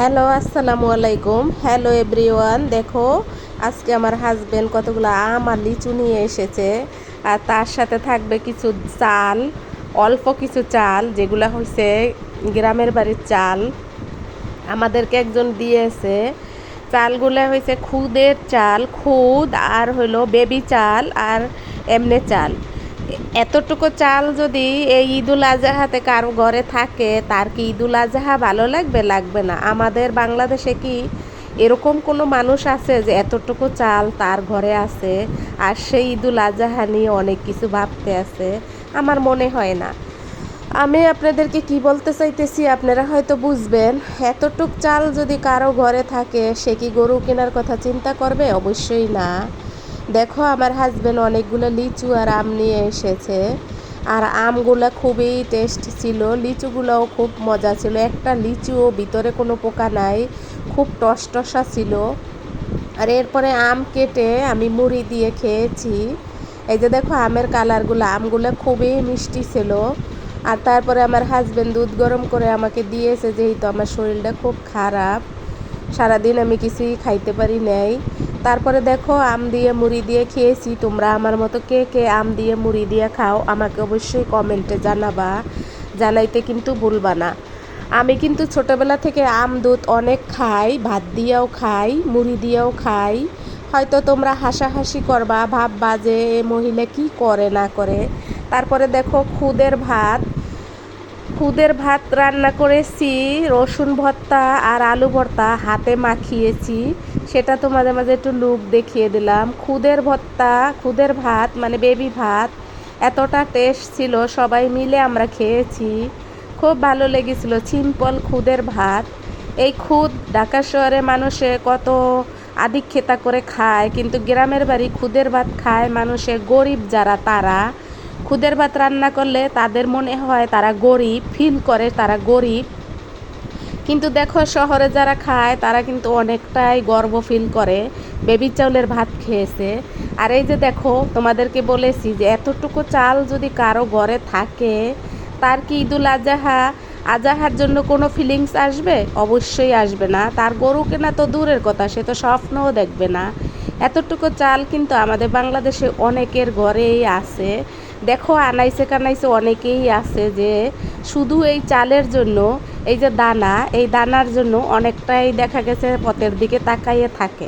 Hello, আসসালামু আলাইকুম। Hello everyone. দেখো, আজকে আমার হাজবেন্ড কতগুলো আম আর লিচু নিয়ে এসেছে, আর তার সাথে থাকবে কিছু চাল, অল্প কিছু চাল, যেগুলো হয়েছে গ্রামের বাড়ির চাল। আমাদেরকে একজন দিয়েছে। চালগুলো হয়েছে খুদের চাল, খুদ আর হলো বেবি চাল আর এমনি চাল। এতটুকু চাল যদি এই ঈদুল আজহাতে কারো ঘরে থাকে, তার কি ঈদুল আজহা ভালো লাগবে? লাগবে না। আমাদের বাংলাদেশে কি এরকম কোনো মানুষ আছে যে এতটুকু চাল তার ঘরে আছে আর সেই ঈদুল আজহা নিয়ে অনেক কিছু ভাবতে আছে? আমার মনে হয় না। আমি আপনাদেরকে কি বলতে চাইতেছি আপনারা হয়তো বুঝবেন। এতটুক চাল যদি কারো ঘরে থাকে, সে কি গরু কেনার কথা চিন্তা করবে? অবশ্যই না। দেখো, আমার হাজবেন্ড অনেকগুলো লিচু আর আম নিয়ে এসেছে, আর আমগুলো খুবই টেস্ট ছিল, লিচুগুলোও খুব মজা ছিল। একটা লিচুও ভিতরে কোনো পোকা নাই, খুব টসটসা ছিল। আর এরপরে আম কেটে আমি মুড়ি দিয়ে খেয়েছি। এই যে দেখো, আমের কালারগুলো, আমগুলো খুবই মিষ্টি ছিল। আর তারপরে আমার হাজবেন্ড দুধ গরম করে আমাকে দিয়েছে, যেহেতু আমার শরীরটা খুব খারাপ, সারাদিন আমি কিছুই খাইতে পারি নাই। তারপরে দেখো, আম দিয়ে মুড়ি দিয়ে খেয়েছি। তোমরা আমার মতো কে কে আম দিয়ে মুড়ি দিয়ে খাও আমাকে অবশ্যই কমেন্টে জানাবা, জানাইতে কিন্তু ভুলবা না। আমি কিন্তু ছোটোবেলা থেকে আম দুধ অনেক খাই, ভাত দিয়েও খাই, মুড়ি দিয়েও খাই। হয়তো তোমরা হাসাহাসি করবা, ভাববা যে এ মহিলা কি করে না করে। তারপরে দেখো, খুদের ভাত রান্না করেছি, রসুন ভর্তা আর আলু ভর্তা হাতে মাখিয়েছি, সেটা তোমাদের মাঝে একটু লুক দেখিয়ে দিলাম। খুদের ভাত মানে বেবি ভাত, এতটা টেস্ট ছিল, সবাই মিলে আমরা খেয়েছি, খুব ভালো লেগেছিল। সিম্পল খুদের ভাত। এই খুদ ঢাকা শহরে মানুষে কত আধিক্যতা করে খায়, কিন্তু গ্রামের বাড়ি খুদের ভাত খায় মানুষে গরিব যারা, তারা খুদের ভাত রান্না করলে তাদের মনে হয় তারা গরিব, ফিল করে তারা গরিব। কিন্তু দেখো, শহরে যারা খায় তারা কিন্তু অনেকটাই গর্ব ফিল করে, বেবি চাউলের ভাত খেয়েছে। আর এই যে দেখো, তোমাদেরকে বলেছি যে এতটুকু চাল যদি কারো ঘরে থাকে, তার কি ঈদুল আজহার জন্য কোনো ফিলিংস আসবে? অবশ্যই আসবে না। তার গরু কেনা তো দূরের কথা, সে তো স্বপ্নও দেখবে না। এতটুকু চাল কিন্তু আমাদের বাংলাদেশে অনেকের ঘরেই আছে। দেখো, আনাইছে কানাইছে অনেকেই আছে যে শুধু এই চালের জন্য, এই যে দানা, এই দানার জন্য অনেকটাই দেখা গেছে পথের দিকে তাকাইয়ে থাকে।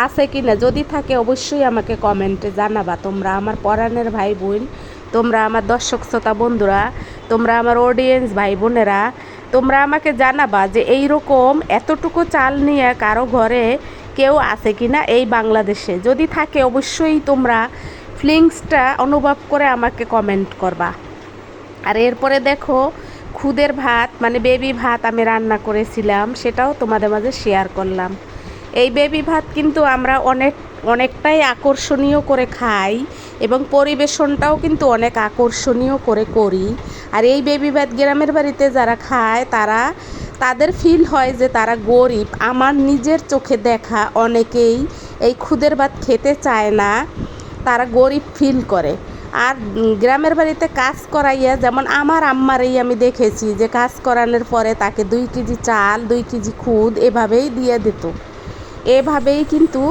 আছে কি না? যদি থাকে অবশ্যই আমাকে কমেন্টে জানাবা। তোমরা আমার পরাণের ভাই বোন, তোমরা আমার দর্শক শ্রোতা বন্ধুরা, তোমরা আমার অডিয়েন্স ভাই বোনেরা, তোমরা আমাকে জানাবা যে এই রকম এতটুকু চাল নিয়ে কারো ঘরে কেউ আছে কি না এই বাংলাদেশে। যদি থাকে অবশ্যই তোমরা ফিলিংসটা অনুভব করে আমাকে কমেন্ট করবা। আর এরপরে দেখো, খুদের ভাত মানে বেবি ভাত আমি রান্না করেছিলাম, সেটাও তোমাদের মাঝে শেয়ার করলাম। এই বেবি ভাত কিন্তু আমরা অনেকটাই আকর্ষণীয় করে খাই, এবং পরিবেশনটাও কিন্তু অনেক আকর্ষণীয় করে করি। আর এই বেবি ভাত গ্রামের বাড়িতে যারা খায়, তাদের ফিল হয় যে তারা গরিব। আমার নিজের চোখে দেখা অনেকেই এই খুদের ভাত খেতে চায় না, তারা গরিব ফিল করে। আর গ্রামের বাড়িতে কাজ করাইয়া, যেমন আমার আম্মারেই আমি দেখেছি যে কাজ করানোর পরে তাকে 2 কেজি চাল, 2 কেজি খুদ এভাবেই দিয়ে দিত। এভাবেই কিন্তু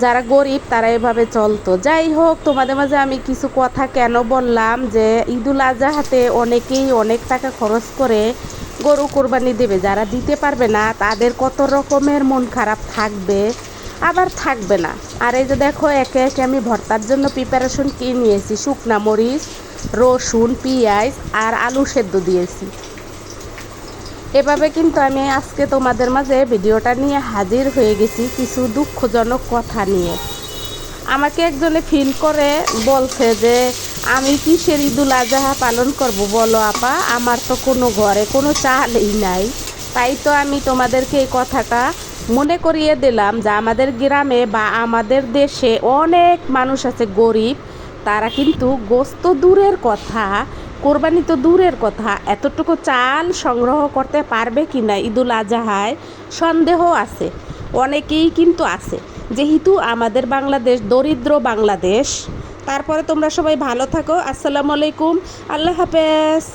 যারা গরিব তারা এভাবে চলতো। যাই হোক, তোমাদের মাঝে আমি কিছু কথা কেন বললাম, যে ঈদুল আজহাতে অনেকেই অনেক টাকা খরচ করে গরু কোরবানি দেবে, যারা দিতে পারবে না তাদের কত রকমের মন খারাপ থাকবে, আবার থাকবে না। আর এই যে দেখো, একে একে আমি ভর্তার জন্য প্রিপারেশন কি নিয়েছি, শুকনা মরিচ, রসুন, পেঁয়াজ আর আলু সেদ্ধ দিয়েছি। এভাবে কিন্তু আমি আজকে তোমাদের মাঝে ভিডিওটা নিয়ে হাজির হয়ে গেছি কিছু দুঃখজনক কথা নিয়ে। আমাকে একজনে ফিল করে বলছে যে আমি কিসের ঈদুল আজহা পালন করব বলো আপা, আমার তো কোনো ঘরে কোনো চালই নাই। তাই তো আমি তোমাদেরকে এই কথাটা মনে করিয়ে দিলাম যে আমাদের গ্রামে বা আমাদের দেশে অনেক মানুষ আছে গরিব, তারা কিন্তু গোস্ত দূরের কথা, কোরবানি তো দূরের কথা, এতটুকু চাল সংগ্রহ করতে পারবে কি না ঈদুল আজহায় সন্দেহ আছে। অনেকেই কিন্তু আছে, যেহেতু আমাদের বাংলাদেশ দরিদ্র বাংলাদেশ। তারপরে তোমরা সবাই ভালো থাকো। আসসালামু আলাইকুম, আল্লাহ হাফেজ।